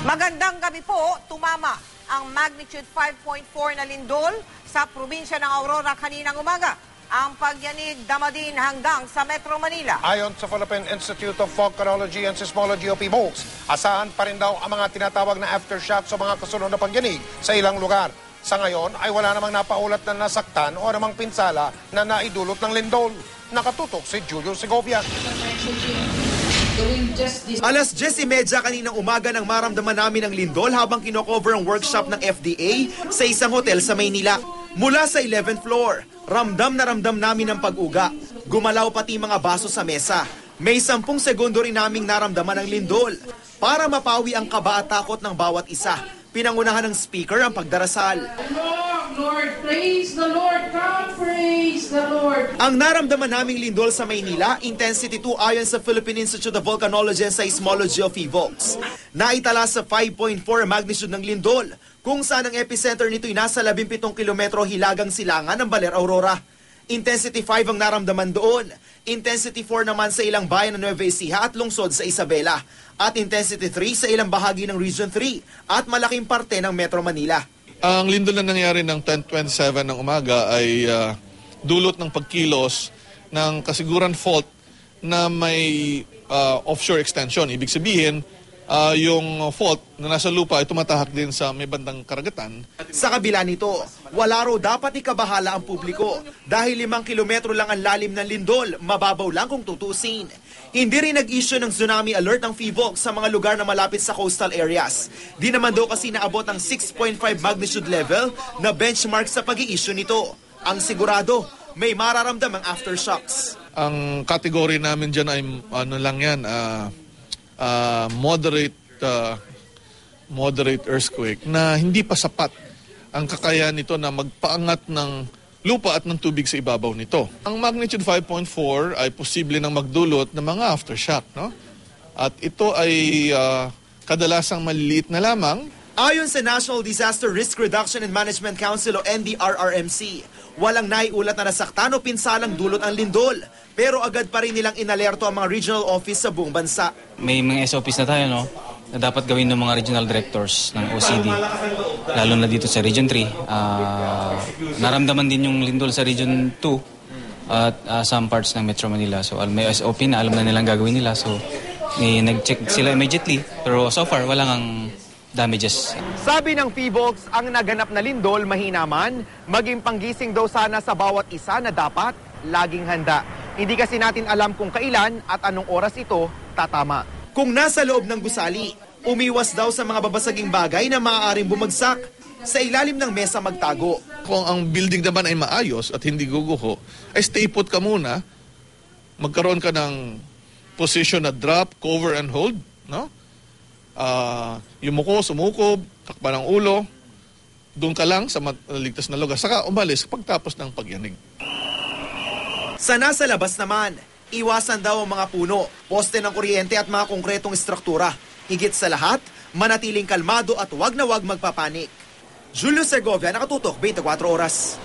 Magandang gabi po, tumama ang magnitude 5.4 na lindol sa probinsya ng Aurora kaninang umaga. Ang pagyanig dama din hanggang sa Metro Manila. Ayon sa Philippine Institute of Volcanology and Seismology o PMOS, asahan pa rin daw ang mga tinatawag na aftershocks o mga kasunod na pagyanig sa ilang lugar. Sa ngayon ay wala namang napaulat na nasaktan o namang pinsala na naidulot ng lindol. Nakatutok si Julio Segovia. Alas 10:30 kaninang umaga nang maramdaman namin ang lindol habang kinocover ang workshop ng FDA sa isang hotel sa Maynila. Mula sa 11th floor, ramdam na ramdam namin ang pag-uga. Gumalaw pati mga baso sa mesa. May 10 segundo rin naming naramdaman ang lindol. Para mapawi ang kaba at takot ng bawat isa, pinangunahan ng speaker ang pagdarasal. Lord, praise the Lord, come, praise the Lord. Ang naramdaman naming lindol sa Maynila, intensity 2 ayon sa Philippine Institute of Volcanology and Seismology o PHIVOLCS. Naitala sa 5.4 magnitude ng lindol, kung saan ang epicenter nito'y nasa 17 kilometro hilagang silangan ng Baler, Aurora. Intensity 5 ang naramdaman doon. Intensity 4 naman sa ilang bayan ng Nueva Ecija at lungsod sa Isabela. At intensity 3 sa ilang bahagi ng Region 3 at malaking parte ng Metro Manila. Ang lindol na nangyari ng 10:27 ng umaga ay dulot ng pagkilos ng kasiguran fault na may offshore extension. Ibig sabihin, yung fault na nasa lupa ay tumatahak din sa may bandang karagatan. Sa kabila nito, wala raw dapat ikabahala ang publiko dahil 5 kilometro lang ang lalim ng lindol, mababaw lang kung tutusin. Hindi rin nag-issue ng tsunami alert ang PHIVOLCS sa mga lugar na malapit sa coastal areas. Di naman daw kasi naabot ang 6.5 magnitude level na benchmark sa pag-i-issue nito. Ang sigurado, may mararamdamang aftershocks. Ang kategory namin dyan ay moderate earthquake na hindi pa sapat ang kakayahan nito na magpaangat ng lupa at ng tubig sa ibabaw nito. Ang magnitude 5.4 ay posible nang magdulot ng mga aftershock, no? At ito ay kadalasang maliliit na lamang. Ayon sa National Disaster Risk Reduction and Management Council o NDRRMC, walang naiulat na nasaktan o pinsalang dulot ang lindol. Pero agad pa rin nilang inalerto ang mga regional office sa buong bansa. May mga SOPs na tayo, no? Na dapat gawin ng mga regional directors ng OCD. Lalo na dito sa Region 3. Naramdaman din yung lindol sa Region 2 at some parts ng Metro Manila. So may SOP na, alam na nilang gagawin nila. So nag-check sila immediately. Pero so far, walang ang damages. Sabi ng PHIVOLCS, ang naganap na lindol mahina man, maging panggising daw sana sa bawat isa na dapat laging handa. Hindi kasi natin alam kung kailan at anong oras ito tatama. Kung nasa loob ng gusali, umiwas daw sa mga babasaging bagay na maaaring bumagsak. Sa ilalim ng mesa magtago. Kung ang building naman ay maayos at hindi guguho, ay stay put ka muna. Magkaroon ka ng position na drop, cover and hold, no? Yumuko, sumukob, takpan ng ulo, doon ka lang sa maligtas na lugar. Saka umalis pagtapos ng pagyanig. Sa nasa labas naman, iwasan daw ang mga puno, poste ng kuryente at mga konkretong estruktura. Higit sa lahat, manatiling kalmado at wag na wag magpapanik. Julio Segovia, Nakatutok, 24 Oras.